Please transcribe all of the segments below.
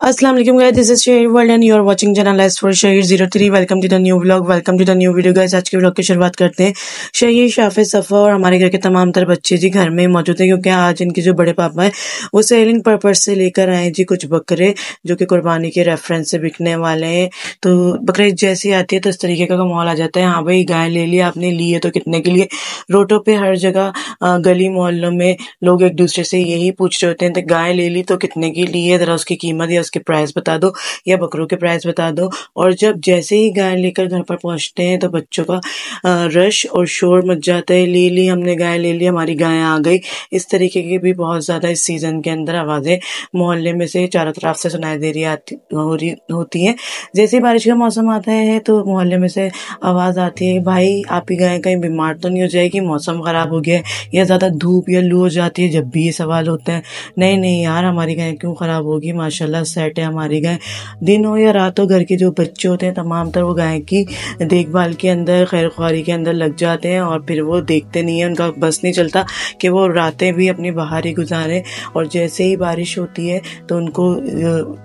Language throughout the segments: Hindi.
Assalamu alaikum guys, this is Shahir World and you are watching channel S for Shahir 03. Welcome to the new vlog, welcome to the new video guys. आज के व्लॉग की शुरुआत करते हैं। शहीर, शाफिज, सफ़ा और हमारे घर के तमाम तर बच्चे जी घर में मौजूद हैं क्योंकि आज इनके जो बड़े पापा हैं वो सेलिंग पर्पज से लेकर आए जी कुछ बकरे जो कि कुर्बानी के रेफरेंस से बिकने वाले हैं। तो बकरे जैसी आती है तो इस तरीके का माहौल आ जाता है। हाँ भाई, गाय ले लिया आपने, ली है तो कितने के लिए। रोडों पे हर जगह गली मोहल्लों में लोग एक दूसरे से यही पूछ रहे होते हैं तो गाय ले ली तो कितने की ली है, जरा उसकी कीमत या उसके प्राइस बता दो या बकरों के प्राइस बता दो। और जब जैसे ही गाय लेकर घर पर पहुंचते हैं तो बच्चों का रश और शोर मच जाता है, ले ली हमने गाय, ले ली हमारी गाय आ गई। इस तरीके की भी बहुत ज़्यादा इस सीज़न के अंदर आवाज़ें मोहल्ले में से चारों तरफ से सुनाई दे रही होती हैं। जैसे ही बारिश का मौसम आता है तो मोहल्ले में से आवाज़ आती है, भाई आपकी गाय कहीं बीमार तो नहीं हो जाएगी, मौसम ख़राब हो गया है या ज़्यादा धूप या लू हो जाती है। जब भी ये सवाल होता है, नहीं नहीं यार हमारी गाय क्यों ख़राब होगी, माशाल्लाह सेट है हमारी गाय। दिन हो या रात हो, घर के जो बच्चे होते हैं तमाम तर वो गाय की देखभाल के अंदर, खैर ख्वारी के अंदर लग जाते हैं और फिर वो देखते नहीं है, उनका बस नहीं चलता कि वो रातें भी अपनी बाहर ही गुजारें। और जैसे ही बारिश होती है तो उनको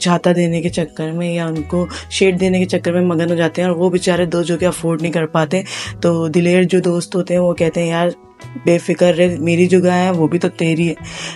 छाता देने के चक्कर में या उनको शेड देने के चक्कर में मगन हो जाते हैं और वो बेचारे दोस्त जो कि अफोर्ड नहीं कर पाते। तो दिलेर जो दोस्त होते हैं वो कहते हैं यार बेफिक्र रहे, मेरी जो गाय है वो भी तो तेरी है।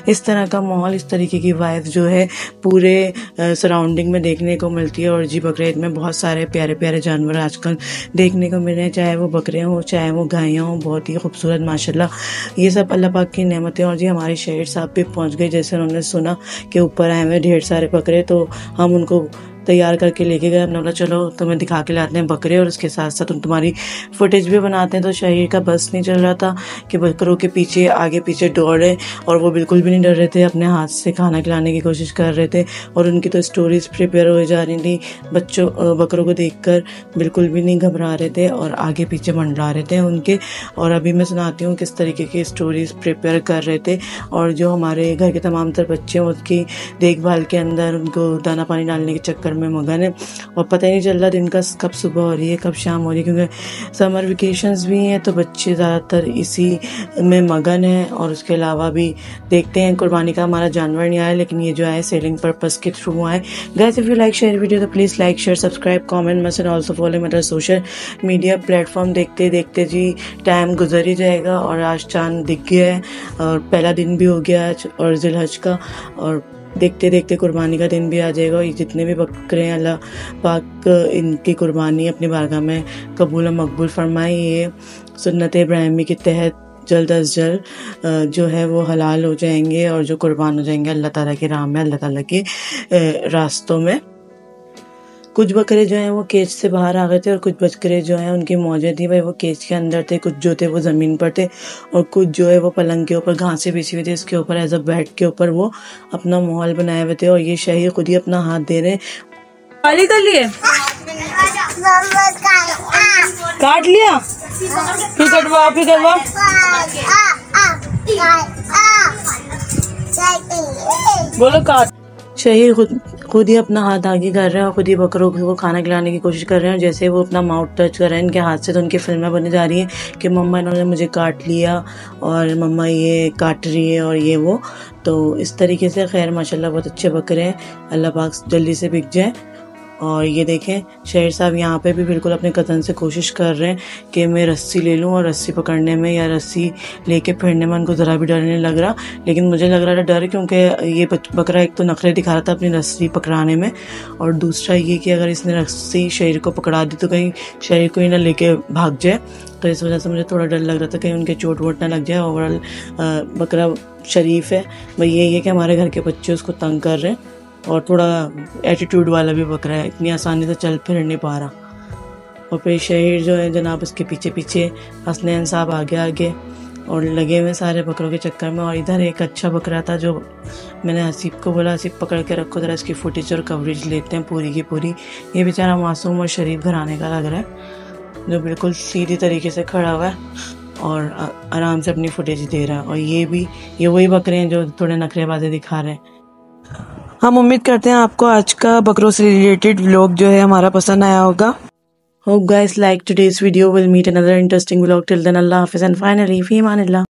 इस तरह का माहौल, इस तरीके की वाइफ जो है पूरे सराउंडिंग में देखने को मिलती है। और जी बकरीद में बहुत सारे प्यारे प्यारे जानवर आजकल देखने को मिल रहे हैं, चाहे वो बकरे हों चाहे वो गायें हों, बहुत ही खूबसूरत माशाल्लाह। ये सब अल्लाह पाक की नेमतें। और जी हमारे शहर साहब भी पहुंच गए, जैसे उन्होंने सुना कि ऊपर आए हुए ढेर सारे बकरे तो हम उनको तैयार करके लेके गए। अपने बोला चलो तुम्हें दिखा के लाते हैं बकरे और उसके साथ साथ तुम्हारी फुटेज भी बनाते हैं। तो शहीर का बस नहीं चल रहा था कि बकरों के पीछे आगे पीछे दौड़े और वो बिल्कुल भी नहीं डर रहे थे, अपने हाथ से खाना खिलाने की कोशिश कर रहे थे और उनकी तो स्टोरीज प्रिपेयर हो जा रही थी। बकरों को देखकर बिल्कुल भी नहीं घबरा रहे थे और आगे पीछे मंडरा रहे थे उनके। और अभी मैं सुनाती हूँ किस तरीके की स्टोरीज प्रिपेयर कर रहे थे। और जो हमारे घर के तमाम तर बच्चे हैं उसकी देखभाल के अंदर उनको दाना पानी डालने के चक्कर में मगन है और पता ही नहीं चल रहा दिन का कब सुबह हो रही है कब शाम हो रही है, क्योंकि समर वेकेशंस भी हैं तो बच्चे ज़्यादातर इसी में मगन है। और उसके अलावा भी देखते हैं, कुर्बानी का हमारा जानवर नहीं आया लेकिन ये जो है सेलिंग पर्पस के थ्रू आए। Guys if you like share video तो please like share subscribe comment must and also follow मेरा सोशल मीडिया प्लेटफॉर्म। देखते देखते जी टाइम गुजर ही जाएगा और आज चांद दिख गया है और पहला दिन भी हो गया आज और जिलहज का, और देखते देखते कुर्बानी का दिन भी आ जाएगा। और जितने भी बकरे हैं अल्लाह पाक इनकी कुर्बानी अपनी बारगाह में कबूल और मकबूल फरमाए। ये सुन्नत इब्राहिमी के तहत जल्द अज जल्द जो है वो हलाल हो जाएंगे और जो कुर्बान हो जाएंगे अल्लाह ताला की राह में, अल्लाह ताला के रास्तों में। कुछ बकरे जो हैं वो केज से बाहर आ गए थे और कुछ बकरे जो हैं उनकी मौजें थी भाई वो केज के अंदर थे, कुछ जो थे वो ज़मीन पर थे और कुछ जो है वो पलंग के ऊपर घासें बिछी हुई थी, इसके ऊपर एज अ बेड के ऊपर वो अपना माहौल बनाए हुए थे। और ये शहीद खुद ही अपना हाथ दे रहे हैं। खाली कर लिए, काट लिया, फिर कटवा फिर करवा। बोलो काट। शहीद खुद ही अपना हाथ आगे कर रहे हैं और खुद ही बकरों को खाना खिलाने की कोशिश कर रहे हैं। जैसे वो अपना माउथ टच कर रहे हैं इनके हाथ से तो उनकी फिल्में बनी जा रही हैं कि मम्मा इन्होंने मुझे काट लिया और मम्मा ये काट रही है और ये वो। तो इस तरीके से खैर माशाल्लाह बहुत अच्छे बकरे हैं, अल्लाह पाक जल्दी से बिक जाए। और ये देखें शेर साहब यहाँ पे भी बिल्कुल अपने कदम से कोशिश कर रहे हैं कि मैं रस्सी ले लूँ और रस्सी पकड़ने में या रस्सी लेके फिरने में उनको ज़रा भी डर नहीं लग रहा। लेकिन मुझे लग रहा था डर, क्योंकि ये बकरा एक तो नखरे दिखा रहा था अपनी रस्सी पकड़ाने में और दूसरा ये कि अगर इसने रस्सी शेर को पकड़ा दी तो कहीं शेर को ही ना लेके भाग जाए। तो इस वजह से मुझे थोड़ा डर लग रहा था कहीं उनके चोट वोट ना लग जाए। ओवरऑल बकरा शरीफ है, भाई यही है कि हमारे घर के बच्चे उसको तंग कर रहे हैं और थोड़ा एटीट्यूड वाला भी बकरा है, इतनी आसानी से चल फिर नहीं पा रहा। और फिर शहीर जो है जनाब उसके पीछे पीछे, हसनैन साहब आगे आगे और लगे हुए सारे बकरों के चक्कर में। और इधर एक अच्छा बकरा था जो मैंने हसीब को बोला हसीब पकड़ के रखो ज़रा, इसकी फुटेज और कवरेज लेते हैं पूरी की पूरी। ये बेचारा मासूम और शरीफ घराने का लग रहा है जो बिल्कुल सीधी तरीके से खड़ा हुआ है और आराम से अपनी फुटेज दे रहा है। और ये वही बकरे हैं जो थोड़े नखरेबाजी दिखा रहे हैं। हम उम्मीद करते हैं आपको आज का बकरों से रिलेटेड व्लॉग जो है हमारा पसंद आया होगा। Hope guys like today's video, will meet another interesting vlog. Till then अल्लाह हाफिज़ एंड फाइनली फी अमानिल्लाह।